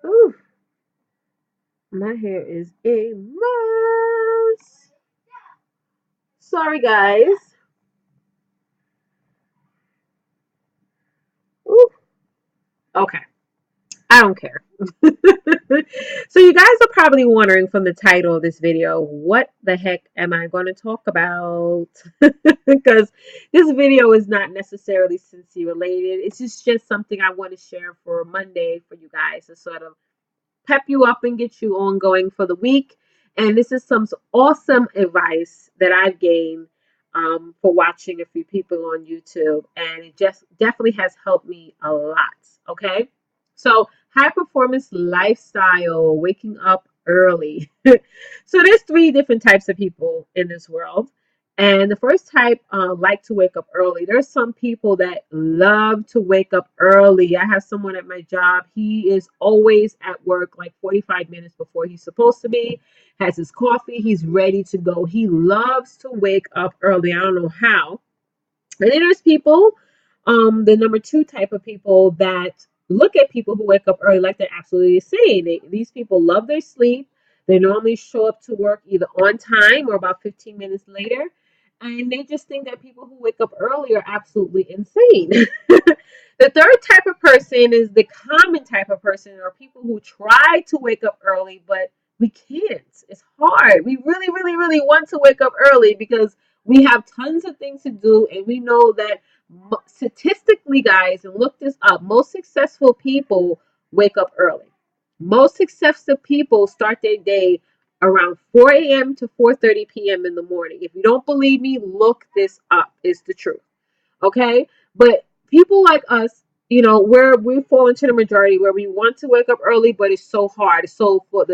Ooh, my hair is a mess. Sorry, guys. Ooh, okay. I don't care. So you guys are probably wondering from the title of this video, what the heck am I going to talk about? Because this video is not necessarily Cincy related. It's just something I want to share for Monday for you guys to sort of pep you up and get you ongoing for the week. And this is some awesome advice that I've gained for watching a few people on YouTube, and it just definitely has helped me a lot. Okay, so high performance lifestyle, waking up early. So there's three different types of people in this world. And the first type like to wake up early. There's some people that love to wake up early. I have someone at my job. He is always at work like 45 minutes before he's supposed to be, has his coffee, he's ready to go. He loves to wake up early. I don't know how. And then there's people, the number two type of people that look at people who wake up early like they're absolutely insane. These people love their sleep. They normally show up to work either on time or about 15 minutes later. And they just think that people who wake up early are absolutely insane. The third type of person is the common type of person, or people who try to wake up early, but we can't. It's hard. We really, really, really want to wake up early because we have tons of things to do, and we know that statistically, guys, and look this up, most successful people wake up early. Most successful people start their day around 4 a.m. to 4:30 p.m. in the morning. If you don't believe me, look this up. It's the truth. Okay? But people like us, where we fall into the majority where we want to wake up early, but it's so hard. So for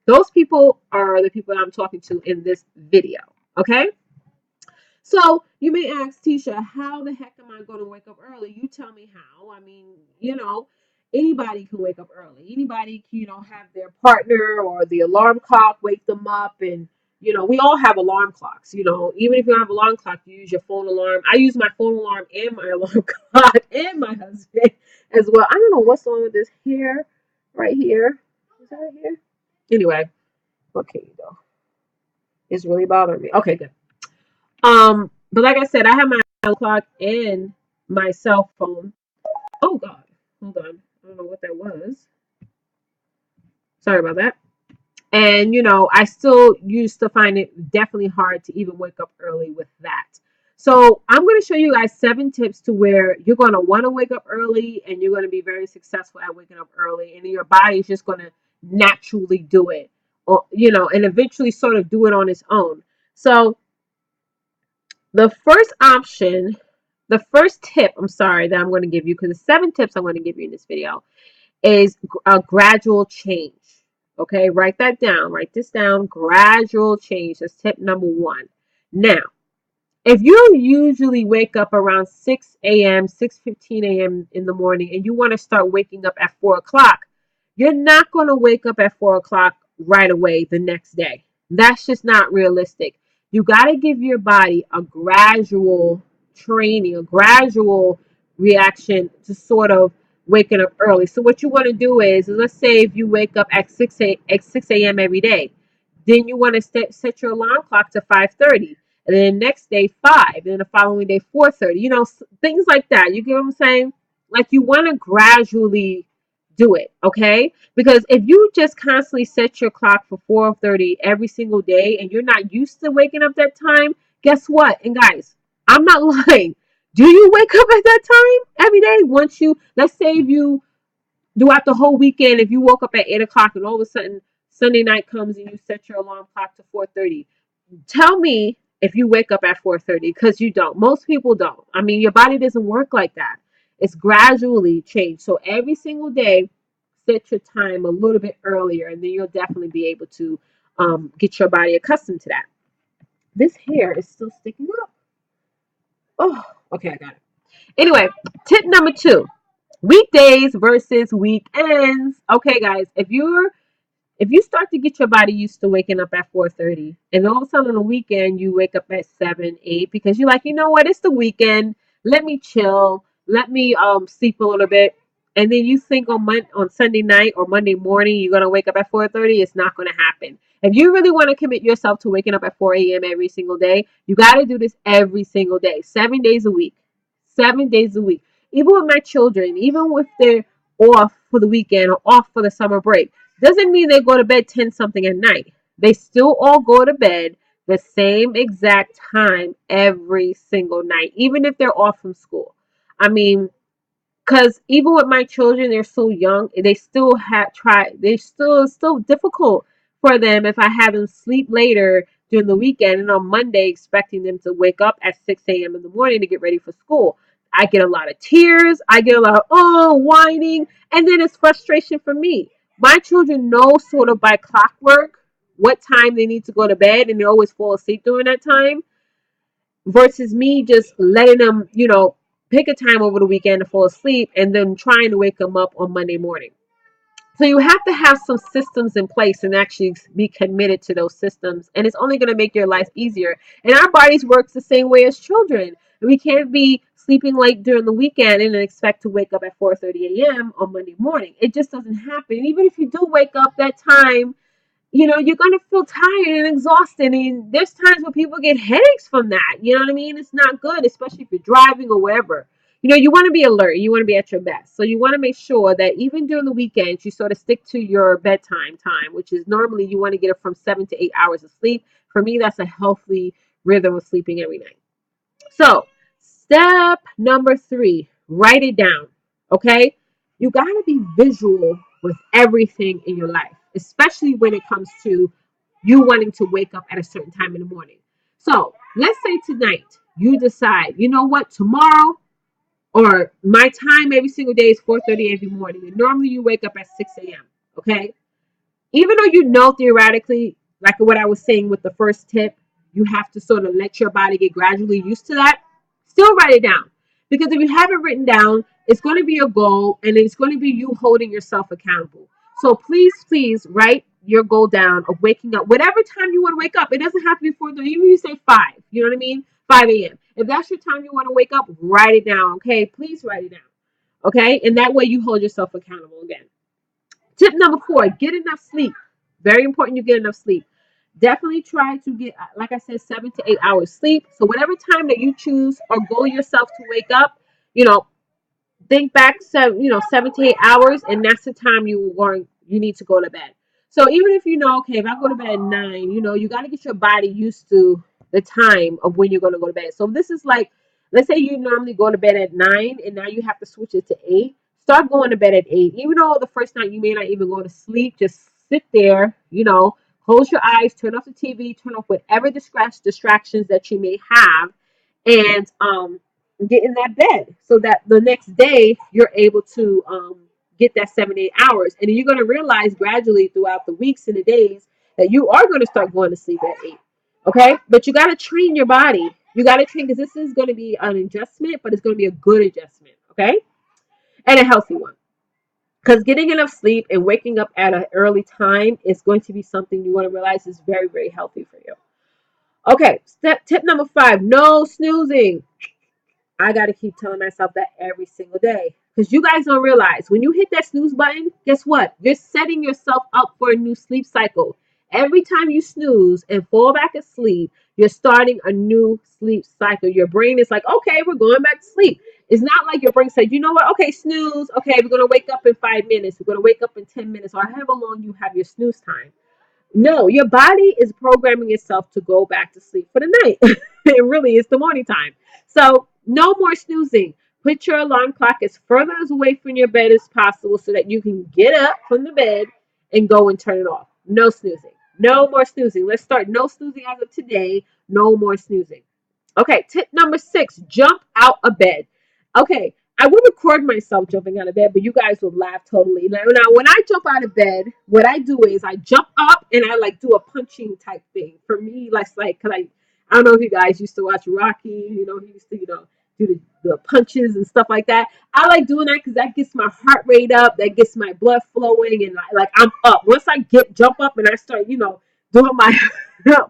those people are the people I'm talking to in this video. Okay? So you may ask, Tisha, how the heck am I going to wake up early? You tell me how. I mean, anybody can wake up early. Anybody can, have their partner or the alarm clock wake them up. And, we all have alarm clocks. Even if you don't have an alarm clock, you use your phone alarm. I use my phone alarm and my alarm clock and my husband as well. I don't know what's on with this hair right here. Is that right here? Anyway, okay, you go. It's really bothering me. Okay, good. But like I said, I have my clock and my cell phone. Oh God, hold on. I don't know what that was. Sorry about that. And I still used to find it definitely hard to even wake up early with that. So I'm going to show you guys 7 tips to where you're going to want to wake up early, and you're going to be very successful at waking up early, and your body is just going to naturally do it, or and eventually sort of do it on its own. So the first option, the first tip, I'm sorry, that I'm going to give you, because the 7 tips I'm going to give you in this video is a gradual change. Okay, write that down. Write this down. Gradual change. That's tip number 1. Now, if you usually wake up around 6 a.m., 6:15 a.m. in the morning, and you want to start waking up at 4 o'clock, you're not going to wake up at 4 o'clock right away the next day. That's just not realistic. You got to give your body a gradual training, a gradual reaction to sort of waking up early. So what you want to do is, let's say if you wake up at 6 a.m. every day, then you want to set your alarm clock to 5:30, and then the next day 5, and then the following day 4:30. Things like that. You get what I'm saying? Like, you want to gradually do it, okay? Because if you just constantly set your clock for 4:30 every single day, and you're not used to waking up that time, guess what? And guys, I'm not lying. Do you wake up at that time every day? Once you, let's say, if you throughout the whole weekend, if you woke up at 8 o'clock and all of a sudden Sunday night comes and you set your alarm clock to 4:30, tell me if you wake up at 4:30, because you don't. Most people don't. I mean, your body doesn't work like that. It's gradually changed. So every single day, set your time a little bit earlier, and then you'll definitely be able to get your body accustomed to that. This hair is still sticking up. Oh, okay, I got it. Anyway, tip number 2: weekdays versus weekends. Okay, guys, if you start to get your body used to waking up at 4:30, and all of a sudden on the weekend you wake up at 7, 8, because you're like, you know what, it's the weekend. Let me chill. Let me sleep a little bit. and then you think on Sunday night or Monday morning you're gonna wake up at 4:30, it's not gonna happen. If you really want to commit yourself to waking up at 4 a.m. every single day, you got to do this every single day, 7 days a week, 7 days a week. Even with my children, even if they're off for the weekend or off for the summer break, doesn't mean they go to bed 10 something at night. They still all go to bed the same exact time every single night, even if they're off from school. I mean, because even with my children, they're so young, they still have try. They still it's still difficult for them if I have them sleep later during the weekend and on Monday expecting them to wake up at 6 a.m. in the morning to get ready for school. I get a lot of tears. I get a lot of whining, and then it's frustration for me. My children know sort of by clockwork what time they need to go to bed, and they always fall asleep during that time versus me just letting them, pick a time over the weekend to fall asleep and then trying to wake them up on Monday morning. So you have to have some systems in place and actually be committed to those systems. And it's only going to make your life easier. And our bodies works the same way as children. We can't be sleeping late during the weekend and then expect to wake up at 4:30 a.m. on Monday morning. It just doesn't happen. And even if you do wake up that time, you're going to feel tired and exhausted. And there's times where people get headaches from that. You know what I mean? It's not good, especially if you're driving or wherever. You want to be alert. You want to be at your best. So you want to make sure that even during the weekends, you sort of stick to your bedtime time, which is normally you want to get it from 7 to 8 hours of sleep. For me, that's a healthy rhythm of sleeping every night. So, step number 3, write it down. Okay? You got to be visual with everything in your life, especially when it comes to you wanting to wake up at a certain time in the morning. So, let's say tonight you decide, you know what, tomorrow or my time every single day is 4:30 every morning. And normally you wake up at 6 a.m. Okay? Even though theoretically, like what I was saying with the first tip, you have to sort of let your body get gradually used to that, still write it down. Because if you have it written down, it's going to be a goal and it's going to be you holding yourself accountable. So please, please write your goal down of waking up, whatever time you want to wake up. It doesn't have to be 4:30, even if you say 5, you know what I mean? 5 a.m. If that's your time you want to wake up, write it down, okay? Please write it down, okay? And that way you hold yourself accountable again. Tip number 4, get enough sleep. Very important you get enough sleep. Definitely try to get, like I said, 7 to 8 hours sleep. So whatever time that you choose or goal yourself to wake up, you know, think back 7 to 8 hours, and that's the time you need to go to bed. So even if okay, if I go to bed at 9, you got to get your body used to the time of when you're going to go to bed. So this is like, let's say you normally go to bed at 9 and now you have to switch it to 8. Start going to bed at 8. Even though the first night you may not even go to sleep, just sit there, close your eyes, turn off the TV, turn off whatever distractions that you may have, and get in that bed so that the next day you're able to get that 7 to 8 hours. And you're going to realize gradually throughout the weeks and the days that you are going to start going to sleep at 8. Okay? But you got to train your body. You got to train, because this is going to be an adjustment, but it's going to be a good adjustment. Okay? And a healthy one. Because getting enough sleep and waking up at an early time is going to be something you want to realize is very, very healthy for you. Okay, tip number 5, no snoozing. I got to keep telling myself that every single day. Because you guys don't realize when you hit that snooze button, guess what? You're setting yourself up for a new sleep cycle. Every time you snooze and fall back asleep, you're starting a new sleep cycle. Your brain is like, okay, we're going back to sleep. It's not like your brain said, you know what? Okay, snooze. Okay, we're going to wake up in 5 minutes. We're going to wake up in 10 minutes, or however long you have your snooze time. No, your body is programming itself to go back to sleep for the night. It really is the morning time. So no more snoozing. Put your alarm clock as further away from your bed as possible so that you can get up from the bed and go and turn it off. No snoozing. No more snoozing. Let's start no snoozing as of today. No more snoozing. Okay, tip number 6, jump out of bed. Okay, I would record myself jumping out of bed, but you guys would laugh totally. Now, when I jump out of bed, what I do is I jump up and I like do a punching type thing. For me, because I don't know if you guys used to watch Rocky, he used to, do the punches and stuff like that. I like doing that because that gets my heart rate up, that gets my blood flowing, and like I'm up. Once I jump up and I start, doing my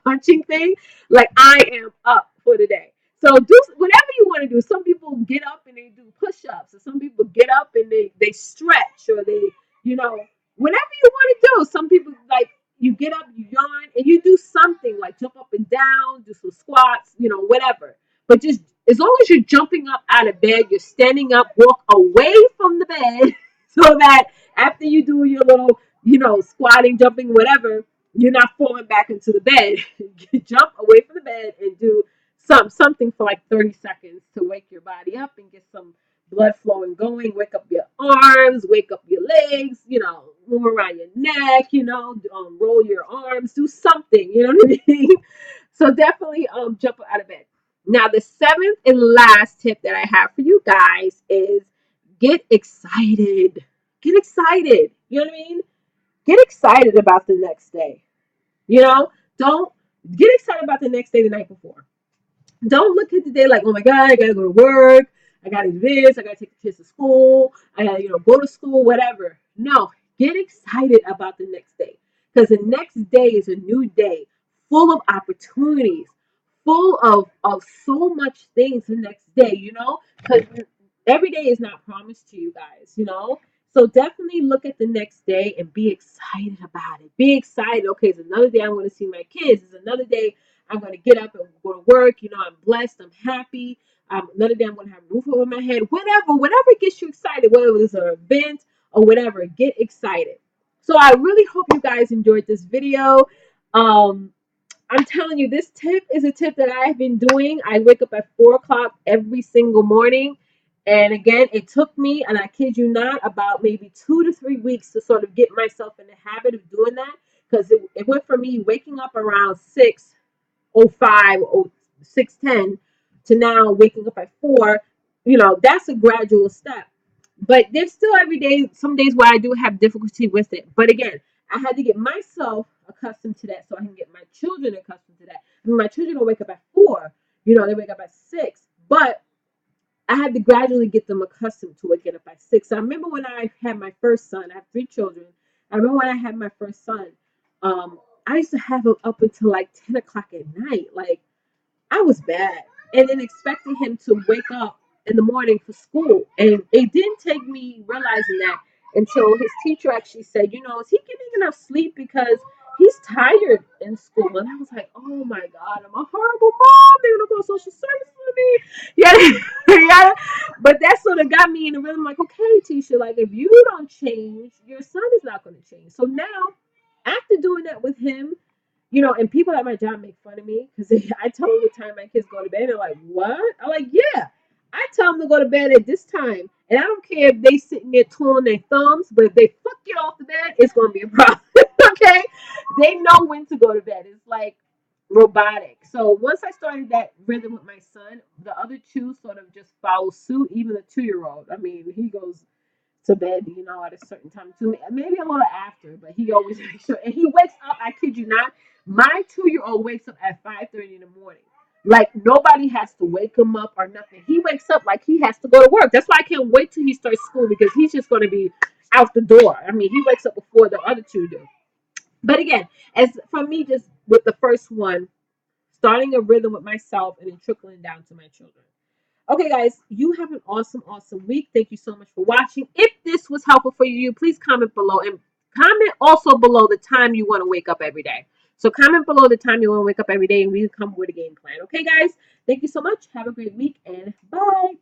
punching thing, like I am up for the day. So do whatever you want to do. Some people get up and they do push-ups, or some people get up and they stretch, or they, you know, whatever you want to do. Some people like you get up, you yawn, and you do something like jump up and down, do some squats, whatever. But just as long as you're jumping up out of bed, you're standing up, walk away from the bed so that after you do your little, squatting, jumping, whatever, you're not falling back into the bed. You jump away from the bed and do something for like 30 seconds to wake your body up and get some blood flowing going. Wake up your arms, wake up your legs, move around your neck, roll your arms, do something, you know what I mean? So definitely jump out of bed. Now the seventh and last tip that I have for you guys is get excited. Get excited. You know what I mean? Get excited about the next day. You know, don't get excited about the next day the night before. Don't look at the day like, oh my God, I gotta go to work, I gotta do this, I gotta take the kids to school, I gotta, go to school, whatever. No, get excited about the next day. Because the next day is a new day full of opportunities, full of so much things the next day, because every day is not promised to you guys. So definitely look at the next day and be excited about it. Be excited. Okay, it's another day I'm going to see my kids. It's another day I'm going to get up and go to work. I'm blessed. I'm happy. Another day I'm going to have a roof over my head. Whatever gets you excited, whether it's an event or whatever, get excited. So I really hope you guys enjoyed this video. Um, I'm telling you, this tip is a tip that I've been doing. I wake up at 4 o'clock every single morning. And again, it took me, and I kid you not, about maybe 2 to 3 weeks to sort of get myself in the habit of doing that. Because it went from me waking up around 6:05 or 6:10 to now waking up at 4. That's a gradual step. But there's still every day, some days where I do have difficulty with it. But again, I had to get myself accustomed to that so I can get my children accustomed to that. I mean, my children don't wake up at 4, they wake up at 6. But I had to gradually get them accustomed to waking up at 6. I remember when I had my first son, I have 3 children. I remember when I had my first son, um, I used to have him up until like 10 o'clock at night. Like, I was bad. And then expecting him to wake up in the morning for school. And it didn't take me realizing that until his teacher actually said, is he getting enough sleep? Because he's tired in school. And I was like, oh my God, I'm a horrible mom. They're going to go social services with me. Yeah, yeah. But that sort of got me in the rhythm like, okay, Tisha, like if you don't change, your son is not going to change. So now, after doing that with him, and people at my job make fun of me because I tell them what time my kids go to bed. They're like, "What?" I'm like, "Yeah, I tell them to go to bed at this time, and I don't care if they sitting there twirling their thumbs, but if they fuck get off the bed, it's gonna be a problem." Okay, they know when to go to bed. It's like robotic. So once I started that rhythm with my son, the other two sort of just follow suit. Even the 2-year-old. I mean, he goes to bed, at a certain time too. Maybe a little after, but he always makes sure. And he wakes up, I kid you not, my 2-year-old wakes up at 5:30 in the morning. Like nobody has to wake him up or nothing. He wakes up like he has to go to work. That's why I can't wait till he starts school because he's just going to be out the door. I mean, he wakes up before the other two do. But again, as for me, just with the first one, starting a rhythm with myself and then trickling down to my children. Okay, guys, you have an awesome, awesome week. Thank you so much for watching. If this was helpful for you, please comment below and comment also below the time you want to wake up every day. So comment below the time you want to wake up every day and we can come up with a game plan. Okay, guys, thank you so much. Have a great week and bye.